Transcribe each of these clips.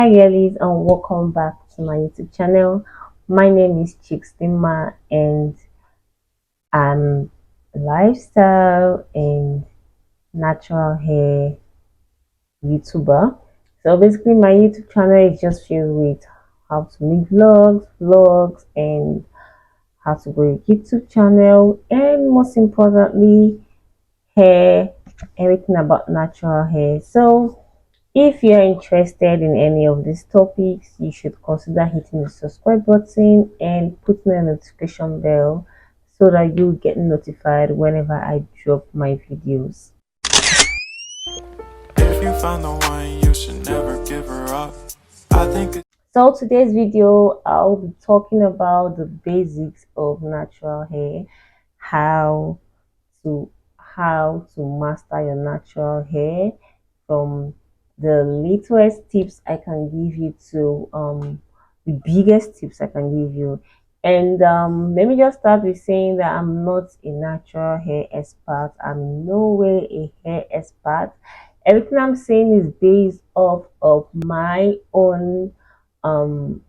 Hi girlies and welcome back to my YouTube channel. My name is Chickstima and I'm a lifestyle and natural hair YouTuber. So basically my YouTube channel is just filled with how to make vlogs and how to grow a YouTube channel, and most importantly hair, everything about natural hair. So if you're interested in any of these topics, you should consider hitting the subscribe button and putting a notification bell so that you get notified whenever I drop my videos. If you found the one, you should never give her up. So today's video, I'll be talking about the basics of natural hair, how to master your natural hair, from the littlest tips I can give you to the biggest tips I can give you. And let me just start with saying that I'm not a natural hair expert. I'm no way a hair expert. Everything I'm saying is based off of my own um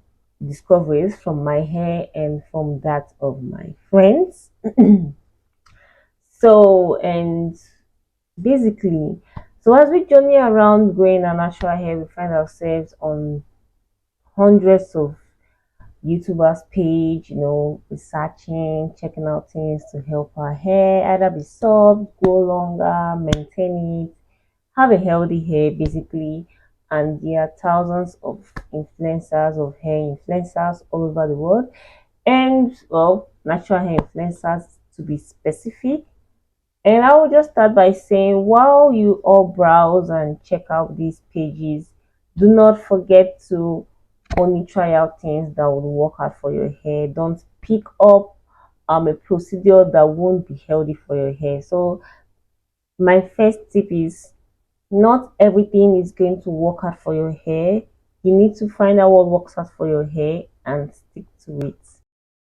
discoveries from my hair and from that of my friends. So, and basically, so as we journey around growing our natural hair, we find ourselves on hundreds of YouTubers page, researching, checking out things to help our hair either be soft, grow longer, maintain it, have a healthy hair basically. And there are thousands of influencers, of hair influencers all over the world, and well, natural hair influencers to be specific. And I will just start by saying, while you all browse and check out these pages, do not forget to only try out things that will work out for your hair. Don't pick up a procedure that won't be healthy for your hair. So my first tip is, not everything is going to work out for your hair. You need to find out what works out for your hair and stick to it.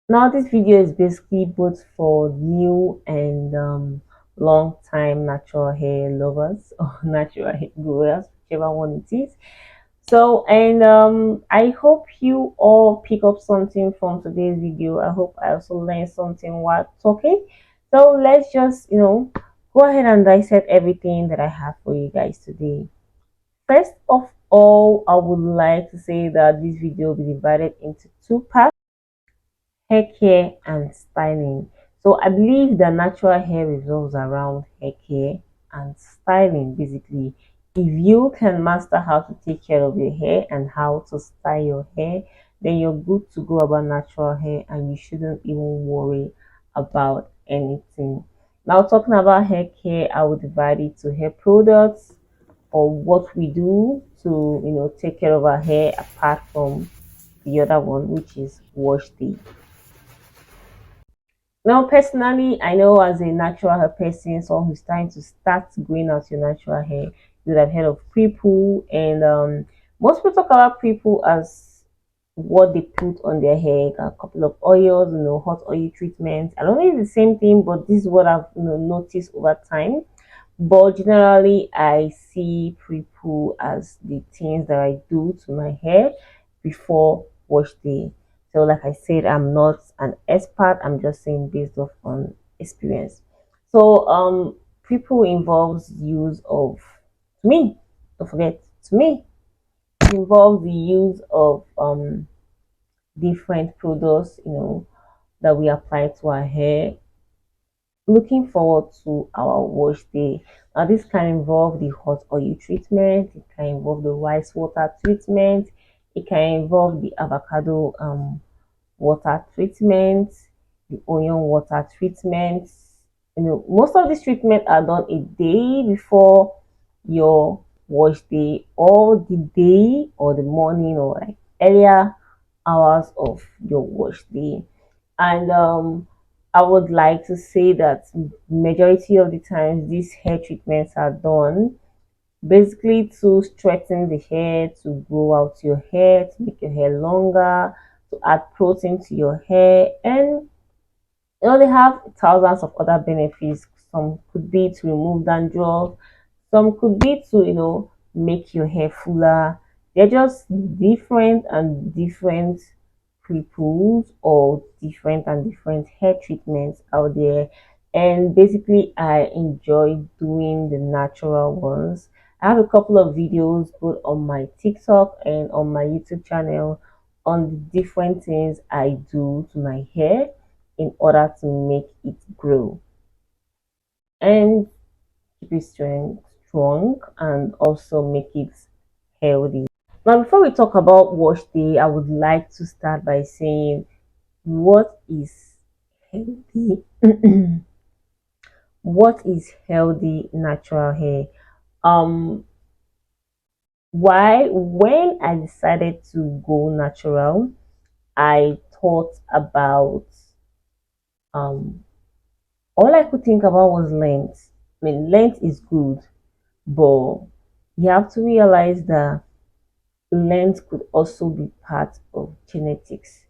Now this video is basically both for new and long time natural hair lovers or natural hair growers, whichever one it is. So, and I hope you all pick up something from today's video. I hope I also learned something while talking. So let's just go ahead and dissect everything that I have for you guys today. First of all, I would like to say that this video will be divided into two parts: hair care and styling. So I believe that natural hair revolves around hair care and styling. Basically, if you can master how to take care of your hair and how to style your hair, then you're good to go about natural hair and you shouldn't even worry about anything. Now, talking about hair care, I will divide it to hair products, or what we do to take care of our hair, apart from the other one, which is wash day. Now, personally, I know as a natural hair person, someone who's trying to start growing out your natural hair, you would have heard of pre-poo, and most people talk about pre-poo as what they put on their hair, a couple of oils, hot oil treatments. I don't know if it's the same thing, but this is what I've noticed over time. But generally, I see pre-poo as the things that I do to my hair before wash day. So like I said, I'm not an expert. I'm just saying based off on experience. So pre-poo involves use of, to me, don't forget, to me, it involves the use of different products, that we apply to our hair, looking forward to our wash day. Now, this can involve the hot oil treatment, it can involve the rice water treatment, it can involve the avocado water treatment, the onion water treatment. Most of these treatments are done a day before your wash day, or the day or the morning, or like earlier hours of your wash day. And I would like to say that majority of the times these hair treatments are done basically to straighten the hair, to grow out your hair, to make your hair longer, to add protein to your hair, and they have thousands of other benefits. Some could be to remove dandruff, some could be to make your hair fuller, They're just different and different peoples or different and different hair treatments out there. And basically, I enjoy doing the natural ones. I have a couple of videos both on my TikTok and on my YouTube channel on the different things I do to my hair in order to make it grow and keep it strong and also make it healthy. Now, before we talk about wash day, I would like to start by saying what is healthy. What is healthy natural hair? Um, why when I decided to go natural, I thought about um all I could think about was length. I mean, length is good, but you have to realize that length could also be part of genetics.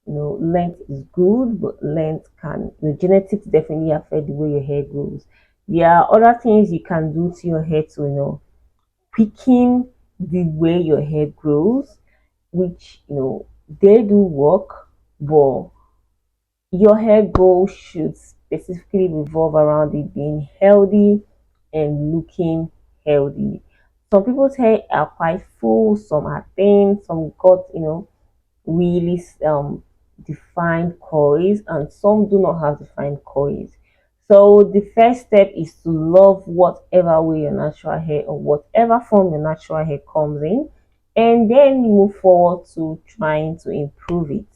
Length is good, but length can, the genetics definitely affect the way your hair grows. There are other things you can do to your hair to, quicken the way your hair grows, which, they do work, but your hair goal should specifically revolve around it being healthy and looking healthy. Some people's hair are quite full, some are thin, some got, really defined coils, and some do not have defined coils. So the first step is to love whatever way your natural hair or whatever form your natural hair comes in, and then you move forward to trying to improve it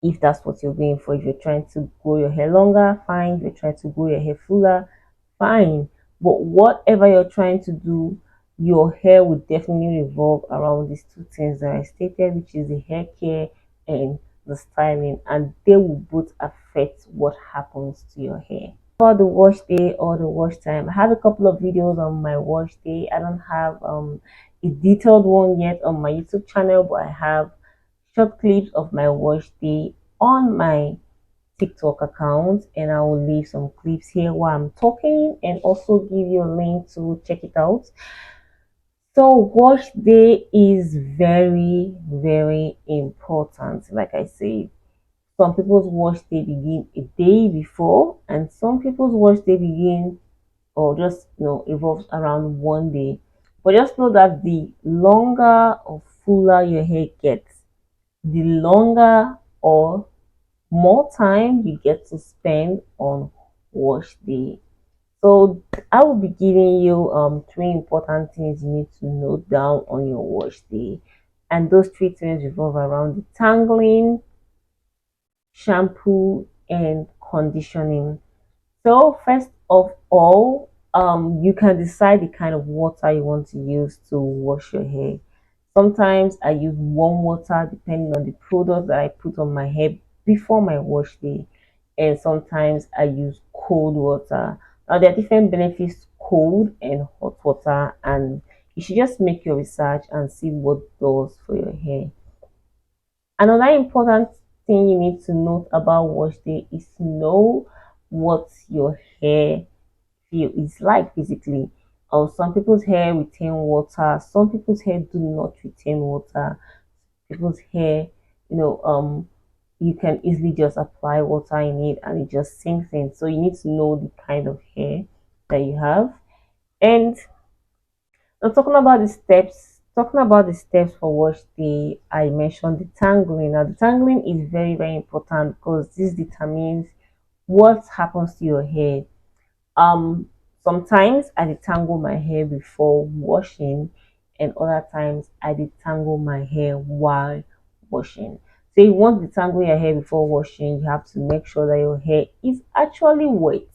if that's what you're going for. If you're trying to grow your hair longer, fine. If you're trying to grow your hair fuller, fine. But whatever you're trying to do, your hair will definitely revolve around these two things that I stated, which is the hair care and the styling, and they will both affect what happens to your hair. For the wash day or the wash time, I have a couple of videos on my wash day. I don't have a detailed one yet on my YouTube channel, but I have short clips of my wash day on my TikTok account, and I will leave some clips here while I'm talking and also give you a link to check it out. So wash day is very, very important. Like I said, some people's wash day begin a day before, and some people's wash day begin or just evolves around one day. But just know that the longer or fuller your hair gets, the longer or more time you get to spend on wash day. So I will be giving you three important things you need to note down on your wash day. And those three things revolve around the tangling, shampoo, and conditioning. So first of all, you can decide the kind of water you want to use to wash your hair. Sometimes I use warm water depending on the product that I put on my hair before my wash day, and sometimes I use cold water. Now there are different benefits to cold and hot water, and you should just make your research and see what does for your hair. Another important thing you need to note about wash day is to know what your hair feel is like basically. Some people's hair retain water, some people's hair do not retain water. People's hair, you know, you can easily just apply water in it and it just sinks in. So you need to know the kind of hair that you have. And now talking about the steps for wash day, I mentioned the tangling. Now the tangling is very, very important because this determines what happens to your hair. Sometimes I detangle my hair before washing, and other times I detangle my hair while washing. So you want to detangle your hair before washing, you have to make sure that your hair is actually wet.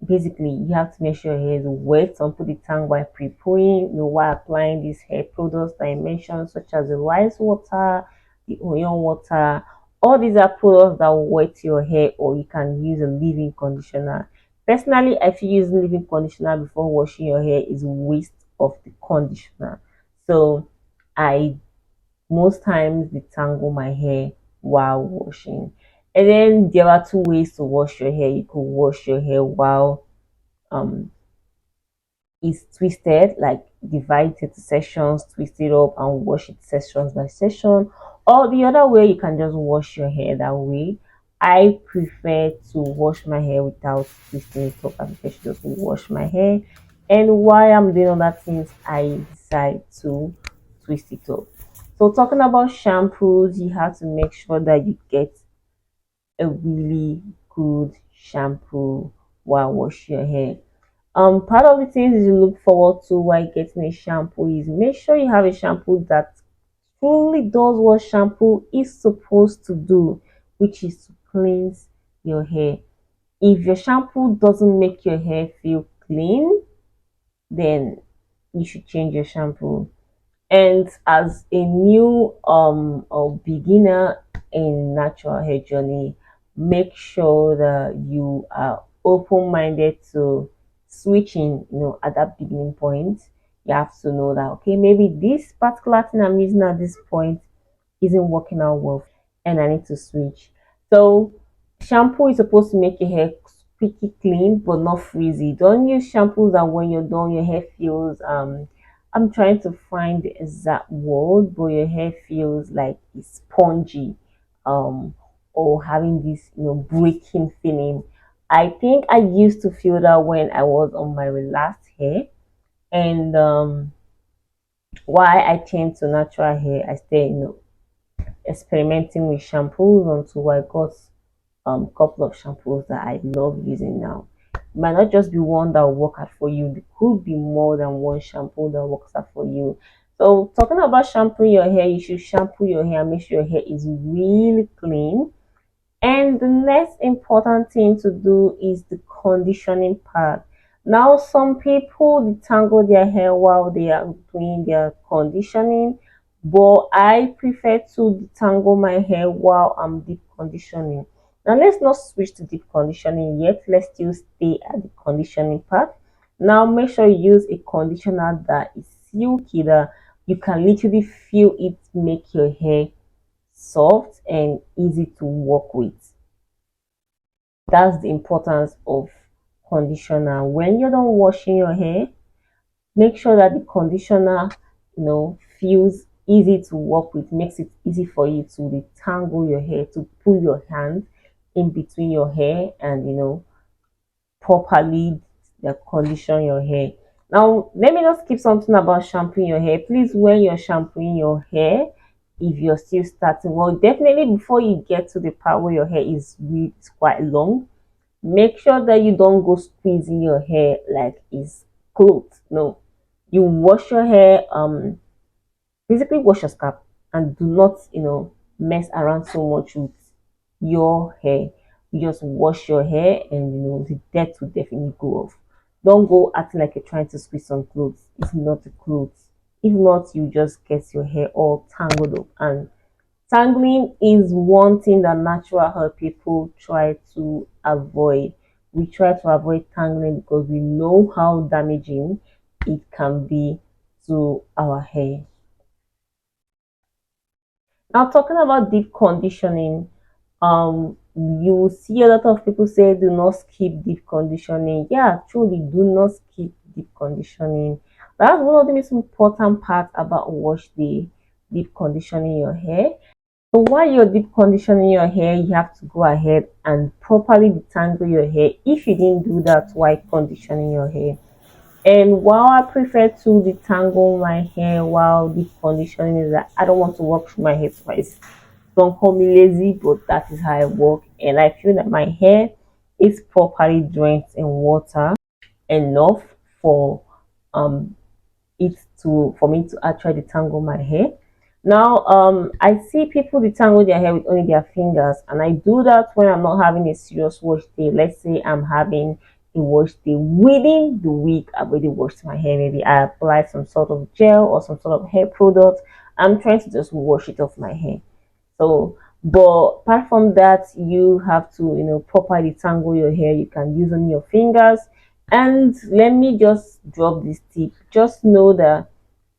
Basically you have to make sure your hair is wet. Some put the tang while pre-pooing, while applying these hair products that I mentioned, such as the rice water, the onion water. All these are products that will wet your hair, or you can use a leave-in conditioner. Personally, I feel using leave-in conditioner before washing your hair is a waste of the conditioner. So I most times detangle my hair while washing. And then there are two ways to wash your hair. You could wash your hair while um is twisted, like divide it into sections, twist it up, and wash it sessions by session. Or the other way, you can just wash your hair that way. I prefer to wash my hair without twisting it up. I prefer to just wash my hair. And while I'm doing other things, I decide to twist it up. So talking about shampoos, you have to make sure that you get a really good shampoo while washing your hair. Part of the things you look forward to while getting a shampoo is make sure you have a shampoo that truly does what shampoo is supposed to do, which is to cleanse your hair. If your shampoo doesn't make your hair feel clean, then you should change your shampoo. And as a new or beginner in natural hair journey, make sure that you are open-minded to switching, at that beginning point. You have to know that okay, maybe this particular thing I'm using at this point isn't working out well and I need to switch. So shampoo is supposed to make your hair squeaky clean but not frizzy. Don't use shampoos that when you're done your hair feels I'm trying to find the exact word, but your hair feels like it's spongy, um, or having this, breaking feeling. I think I used to feel that when I was on my last hair, and why I changed to natural hair, I stayed, experimenting with shampoos until I got couple of shampoos that I love using now. It might not just be one that will work out for you. There could be more than one shampoo that works out for you. So talking about shampooing your hair, you should shampoo your hair, make sure your hair is really clean. And the next important thing to do is the conditioning part. Now, some people detangle their hair while they are doing their conditioning, but I prefer to detangle my hair while I'm deep conditioning. Now, let's not switch to deep conditioning yet. Let's still stay at the conditioning part. Now, make sure you use a conditioner that is silky, that you can literally feel it make your hair soft and easy to work with. That's the importance of conditioner. When you're done washing your hair, make sure that the conditioner, feels easy to work with, makes it easy for you to detangle your hair, to pull your hand in between your hair and properly condition your hair. Now, let me just skip something about shampooing your hair. Please, when you're shampooing your hair, if you're still starting, well, definitely before you get to the part where your hair is really quite long, make sure that you don't go squeezing your hair like it's clothes. No, you wash your hair, basically wash your scalp and do not, mess around so much with your hair. You just wash your hair and the dirt will definitely go off. Don't go acting like you're trying to squeeze some clothes. It's not the clothes. If not, you just get your hair all tangled up. And tangling is one thing that natural hair people try to avoid. We try to avoid tangling because we know how damaging it can be to our hair. Now, talking about deep conditioning, you will see a lot of people say do not skip deep conditioning. Yeah, truly, do not skip deep conditioning. That's one of the most important parts about wash day, deep conditioning your hair. So while you're deep conditioning your hair, you have to go ahead and properly detangle your hair if you didn't do that while conditioning your hair. And while I prefer to detangle my hair while deep conditioning, is that I don't want to work through my hair twice. Don't call me lazy, but that is how I work. And I feel that my hair is properly drenched in water enough for um it to for me to actually detangle my hair. Now, I see people detangle their hair with only their fingers, and I do that when I'm not having a serious wash day. Let's say I'm having a wash day within the week. I've already washed my hair. Maybe I apply some sort of gel or some sort of hair product. I'm trying to just wash it off my hair. So, but apart from that, you have to, properly tangle your hair. You can use on your fingers. And let me just drop this tip. Just know that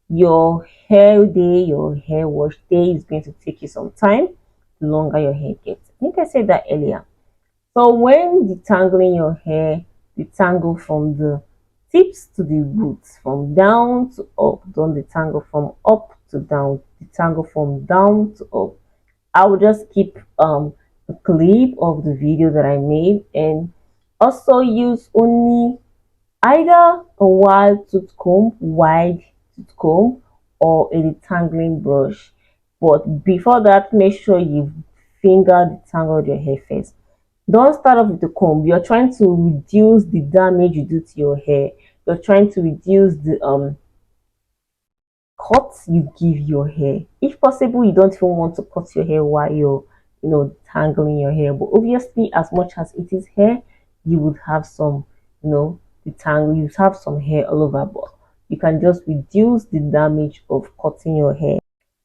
your hair day, your hair wash day is going to take you some time. The longer your hair gets. I think I said that earlier. So when detangling your hair, detangle from the tips to the roots, from down to up. Don't detangle from up to down, detangle from down to up. I will just keep a clip of the video that I made, and also use only either a wide tooth comb, or a detangling brush. But before that, make sure you finger detangle your hair first. Don't start off with the comb. You're trying to reduce the damage you do to your hair. You're trying to reduce the cuts you give your hair. If possible, you don't even want to cut your hair while you're, tangling your hair. But obviously, as much as it is hair, you would have some, the tangle. You have some hair all over, but you can just reduce the damage of cutting your hair.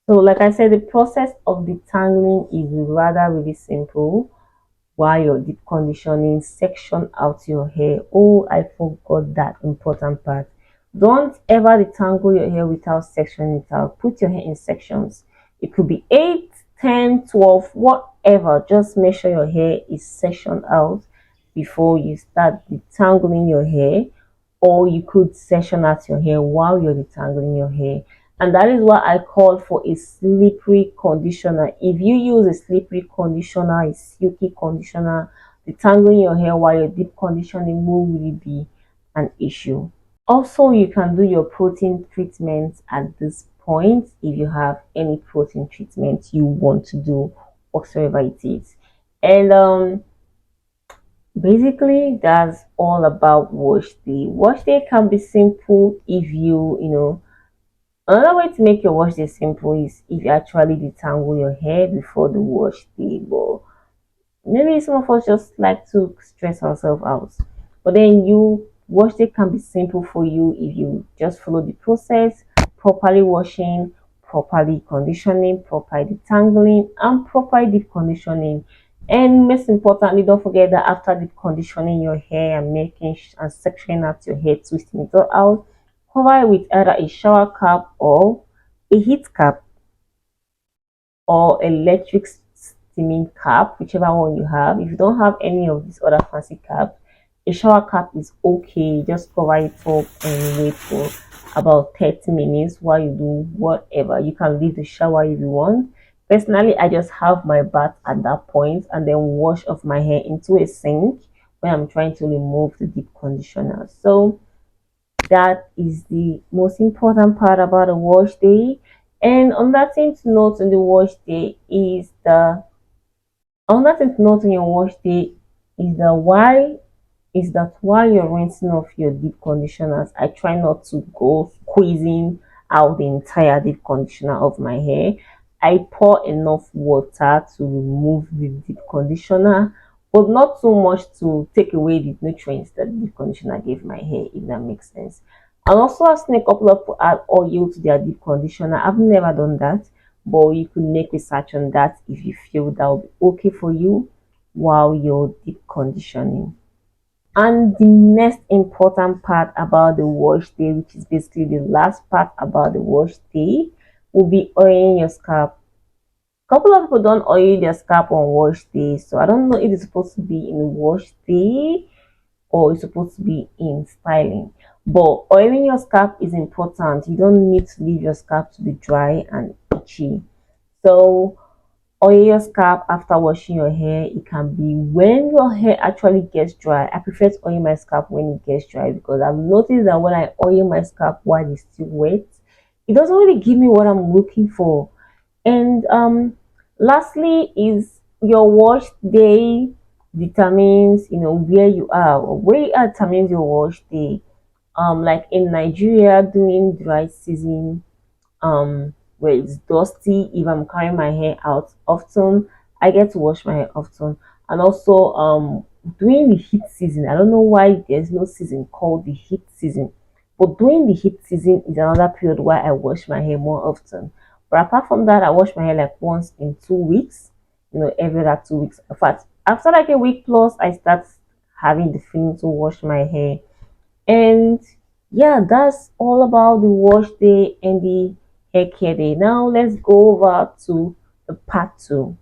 So, like I said, the process of detangling is rather really simple. While you're deep conditioning, section out your hair. Oh, I forgot that important part. Don't ever detangle your hair without sectioning it out. Put your hair in sections. It could be 8, 10, 12, whatever. Just make sure your hair is sectioned out before you start detangling your hair. Or you could section out your hair while you're detangling your hair. And that is why I call for a slippery conditioner. If you use a slippery conditioner, a silky conditioner, detangling your hair while you're deep conditioning will really be an issue. Also, you can do your protein treatment at this point if you have any protein treatment you want to do, whatsoever it is. And basically that's all about wash day. Wash day can be simple if you. Another way to make your wash day simple is if you actually detangle your hair before the wash day. But maybe some of us just like to stress ourselves out. But then you wash day can be simple for you if you just follow the process, properly washing, properly conditioning, properly detangling, and properly deep conditioning. And most importantly, don't forget that after deep conditioning your hair and making and sectioning out your hair, twisting it all out, cover it with either a shower cap or a heat cap or electric steaming cap, whichever one you have. If you don't have any of these other fancy caps, a shower cap is okay. Just cover it up and wait for about 30 minutes while you do whatever. You can leave the shower if you want. Personally, I just have my bath at that point and then wash off my hair into a sink when I'm trying to remove the deep conditioner. So that is the most important part about a wash day. And another thing to note on the wash day is the another thing to note on your wash day is that while you're rinsing off your deep conditioners, I try not to go squeezing out the entire deep conditioner of my hair. I pour enough water to remove the deep conditioner, but not so much to take away the nutrients that the deep conditioner gave my hair, if that makes sense. And also, I've seen a couple of people add oil to their deep conditioner. I've never done that, but you could make research on that if you feel that will be okay for you while you're deep conditioning. And the next important part about the wash day, which is basically the last part about the wash day, will be oiling your scalp. A couple of people don't oil their scalp on wash day, so I don't know if it's supposed to be in wash day or it's supposed to be in styling. But oiling your scalp is important. You don't need to leave your scalp to be dry and itchy. So oil your scalp after washing your hair. It can be when your hair actually gets dry. I prefer to oil my scalp when it gets dry because I've noticed that when I oil my scalp while it's still wet, it doesn't really give me what I'm looking for. And lastly is your wash day determines where you are, or where you are determines your wash day. Like in Nigeria during dry season, where it's dusty, if I'm carrying my hair out often, I get to wash my hair often. And also during the heat season, I don't know why there's no season called the heat season, but during the heat season is another period where I wash my hair more often. But apart from that, I wash my hair like once in 2 weeks, every other 2 weeks. In fact, after like a week plus, I start having the feeling to wash my hair. And yeah, that's all about the wash day and the hair care day. Now let's go over to the part two.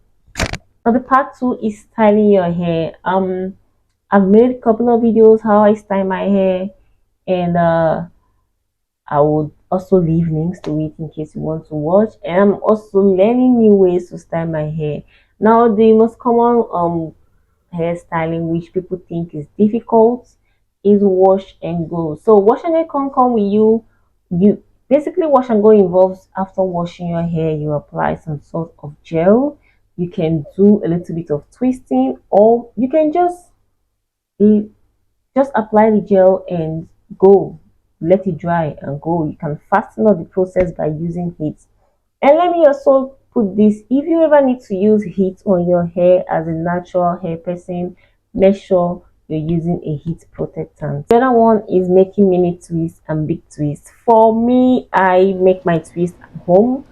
Now the part two is styling your hair. I've made a couple of videos how I style my hair, and I would also leave links to it in case you want to watch. And I'm also learning new ways to style my hair. Now, the most common hairstyling which people think is difficult is wash and go. So wash and go can come with you basically wash and go involves after washing your hair, you apply some sort of gel. You can do a little bit of twisting, or you can just apply the gel and go. Let it dry and go. You can fasten up the process by using heat. And let me also put this, if you ever need to use heat on your hair as a natural hair person, make sure you're using a heat protectant. The other one is making mini twists and big twists. For me, I make my twist at home,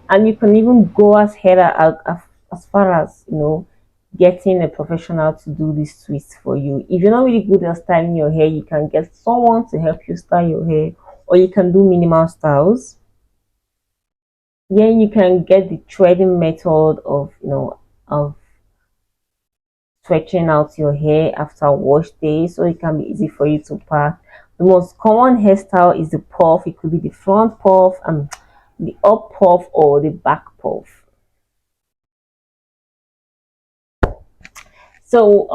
and you can even go as far as getting a professional to do this twist for you. If you're not really good at styling your hair, you can get someone to help you style your hair, or you can do minimal styles. Then you can get the threading method of stretching out your hair after wash day, so it can be easy for you to pack. The most common hairstyle is the puff. It could be the front puff and the up puff or the back puff. So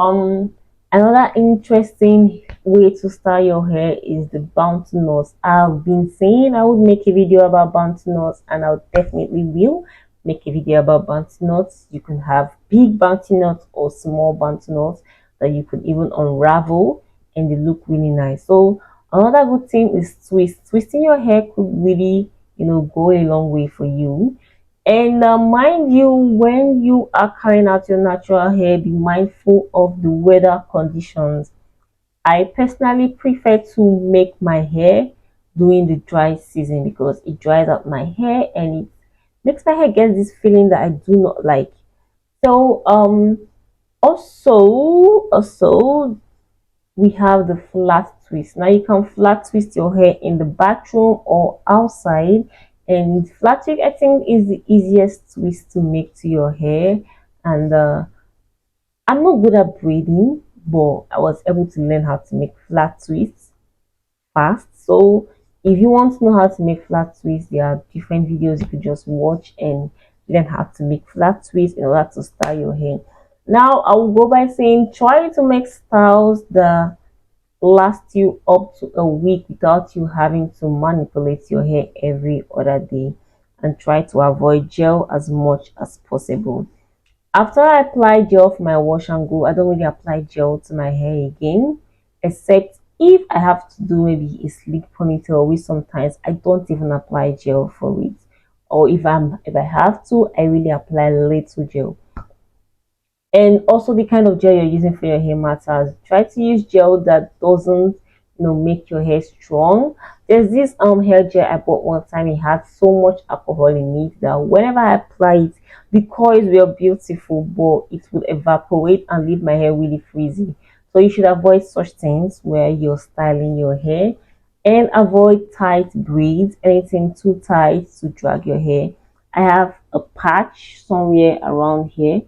another interesting way to style your hair is the bounty knots. I've been saying I would make a video about bounty knots, and I definitely will make a video about bounty knots. You can have big bounty knots or small bounty knots that you could even unravel, and they look really nice. So another good thing is twisting your hair could really go a long way for you. And mind you, when you are carrying out your natural hair, be mindful of the weather conditions. I personally prefer to make my hair during the dry season because it dries out my hair and it makes my hair get this feeling that I do not like. So also we have the flat twist. Now you can flat twist your hair in the bathroom or outside. And flat twist, I think, is the easiest twist to make to your hair. And I'm not good at braiding, but I was able to learn how to make flat twists fast. So if you want to know how to make flat twists, there are different videos you could just watch and learn how to make flat twists in order to style your hair. Now I will go by saying try to make styles that last you up to a week without you having to manipulate your hair every other day, and try to avoid gel as much as possible. After I apply gel for my wash and go, I don't really apply gel to my hair again, except if I have to do maybe a sleek ponytail, which sometimes I don't even apply gel for it. Or if I have to, I really apply little gel. And also the kind of gel you're using for your hair matters. Try to use gel that doesn't make your hair strong. There's this hair gel I bought one time. It had so much alcohol in it that whenever I apply it, the coils were beautiful, but it would evaporate and leave my hair really frizzy. So you should avoid such things where you're styling your hair, and avoid tight braids, anything too tight to drag your hair. I have a patch somewhere around here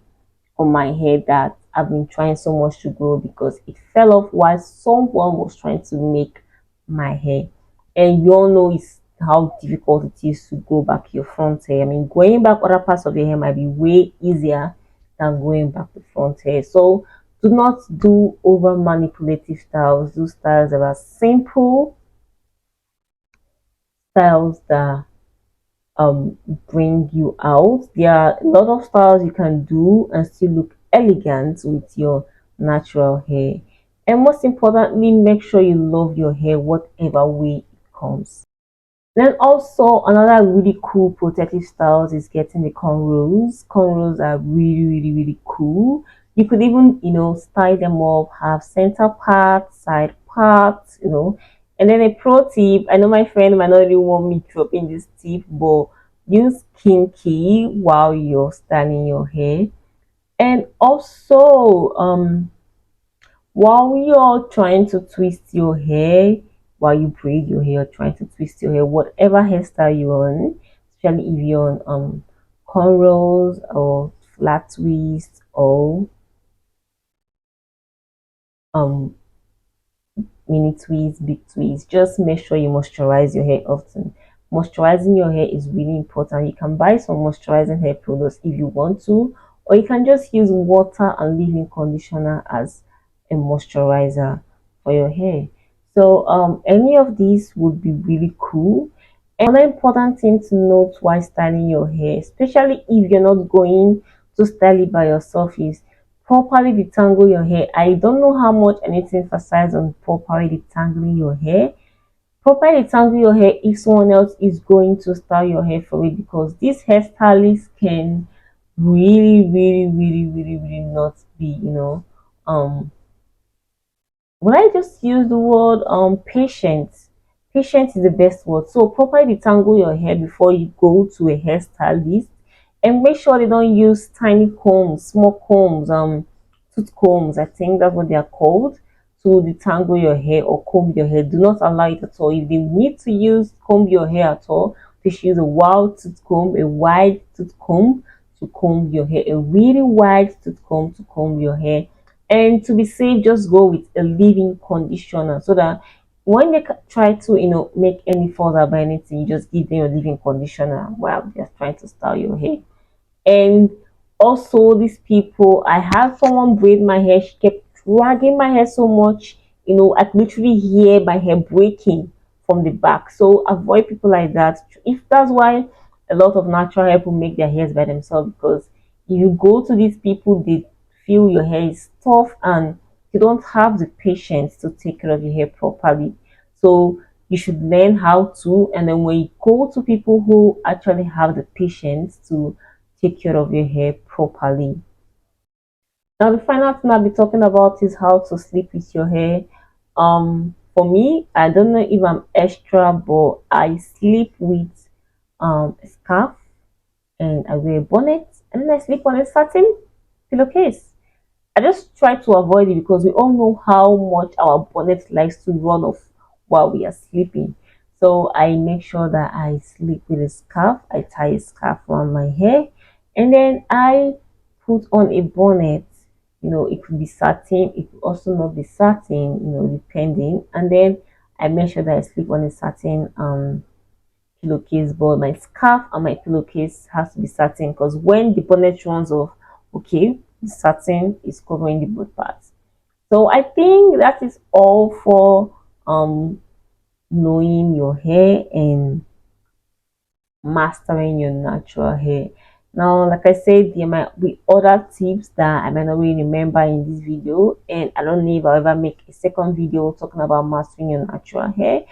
on my hair that I've been trying so much to grow because it fell off while someone was trying to make my hair. And you all know it's how difficult it is to grow back your front hair. I mean, going back other parts of your hair might be way easier than going back the front hair. So do not do over manipulative styles. Do styles that are simple, styles that bring you out. There are a lot of styles you can do and still look elegant with your natural hair. And most importantly, make sure you love your hair whatever way it comes. Then also another really cool protective styles is getting the cornrows. Cornrows are really cool. You could even style them up, have center parts, side parts. And then a pro tip, I know my friend might not really want me dropping this tip, but use kinky while you're styling your hair. And also while you're trying to twist your hair, while you braid your hair, trying to twist your hair, whatever hairstyle you're on, especially if you're on cornrows or flat twist or um mini twists, big twists. Just make sure you moisturize your hair often. Moisturizing your hair is really important. You can buy some moisturizing hair products if you want to, or you can just use water and leave-in conditioner as a moisturizer for your hair. So any of these would be really cool. Another important thing to note while styling your hair, especially if you're not going to style it by yourself, is properly detangle your hair. I don't know how much I need to emphasize on properly detangling your hair. Properly detangle your hair if someone else is going to style your hair for it, because these hairstylists can really not be, when I just use the word patient. Patient is the best word. So properly detangle your hair before you go to a hairstylist, and make sure they don't use tiny combs, small combs, tooth combs, I think that's what they are called, to detangle your hair or comb your hair. Do not allow it at all. If they need to use comb your hair at all, they should use a wild tooth comb, a wide tooth comb to comb your hair, a really wide tooth comb to comb your hair. And to be safe, just go with a leave-in conditioner, so that when they try to make any further by anything, you just give them your leave-in conditioner while they're trying to style your hair. And also, these people, I had someone braid my hair. She kept dragging my hair so much, I could literally hear my hair breaking from the back. So avoid people like that. If that's why a lot of natural hair people make their hairs by themselves, because if you go to these people, they feel your hair is tough and you don't have the patience to take care of your hair properly. So you should learn how to, and then when you go to people who actually have the patience to take care of your hair properly. Now, the final thing I'll be talking about is how to sleep with your hair. For me, I don't know if I'm extra, but I sleep with a scarf, and I wear a bonnet, and then I sleep on a satin pillowcase. I just try to avoid it because we all know how much our bonnet likes to run off while we are sleeping. So I make sure that I sleep with a scarf. I tie a scarf around my hair, and then I put on a bonnet. It could be satin, it could also not be satin, depending. And then I make sure that I sleep on a satin pillowcase, but my scarf and my pillowcase has to be satin, because when the bonnet runs off, okay, the satin is covering the both parts. So I think that is all for knowing your hair and mastering your natural hair. Now, like I said, there might be other tips that I might not really remember in this video, and I don't know if I'll ever make a second video talking about mastering your natural hair.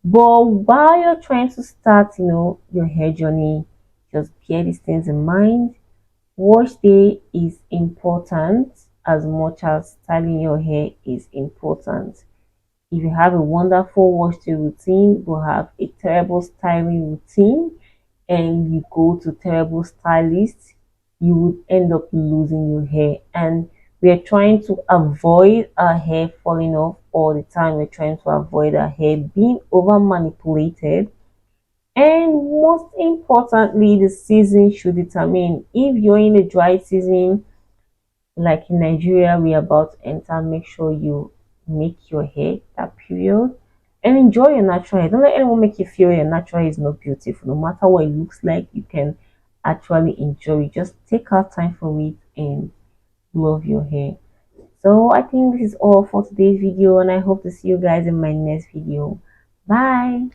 But while you're trying to start, your hair journey, just bear these things in mind. Wash day is important as much as styling your hair is important. If you have a wonderful wash day routine but have a terrible styling routine, and you go to terrible stylists, you would end up losing your hair. And we are trying to avoid our hair falling off all the time. We're trying to avoid our hair being over manipulated. And most importantly, the season should determine. If you're in a dry season, like in Nigeria, we're about to enter, make sure you make your hair that period and enjoy your natural hair. Don't let anyone make you feel your natural hair is not beautiful. No matter what it looks like, you can actually enjoy it. Just take out time for it and love your hair. So I think this is all for today's video, and I hope to see you guys in my next video. Bye.